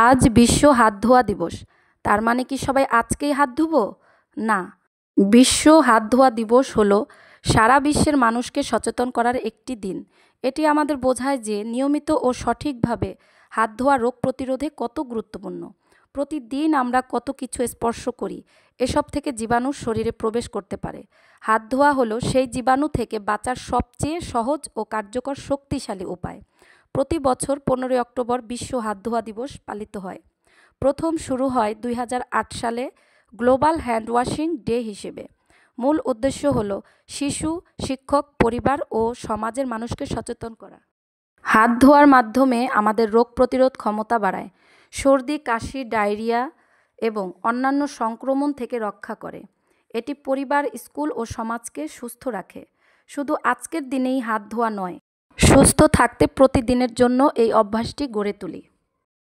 আজ বিশ্ব হাত ধোয়া দিবস। তার মানে কি সবাই আজকেই হাত ধুবো? না। বিশ্ব হাত ধোয়া দিবস হলো সারা বিশ্বের মানুষকে সচেতন করার একটি দিন। এটি আমাদের বোঝায় যে নিয়মিত ও সঠিকভাবে হাত ধোয়া রোগ প্রতিরোধে কত গুরুত্বপূর্ণ। প্রতিদিন আমরা কত কিছু স্পর্শ করি, এসব থেকে জীবাণু শরীরে প্রবেশ করতে পারে। হাত ধোয়া হলো সেই জীবাণু থেকে বাঁচার সবচেয়ে সহজ ও কার্যকর শক্তিশালী উপায়। প্রতি বছর 15ই অক্টোবর বিশ্ব হাত ধোয়া দিবস পালিত হয়। প্রথম শুরু হয় 2008 সালে গ্লোবাল হ্যান্ড ওয়াশিং ডে হিসেবে। মূল উদ্দেশ্য হলো শিশু, শিক্ষক, পরিবার ও সমাজের মানুষকে সচেতন করা। হাত ধোয়ার মাধ্যমে আমাদের রোগ প্রতিরোধ ক্ষমতা বাড়ায়, সর্দি, কাশি, ডায়রিয়া এবং অন্যান্য সংক্রমণ থেকে রক্ষা করে। এটি পরিবার, স্কুল ও সমাজকে সুস্থ রাখে। শুধু আজকের দিনেই হাত ধোয়া নয়, সুস্থ থাকতে প্রতিদিনের জন্য এই অভ্যাসটি গড়ে তুলি।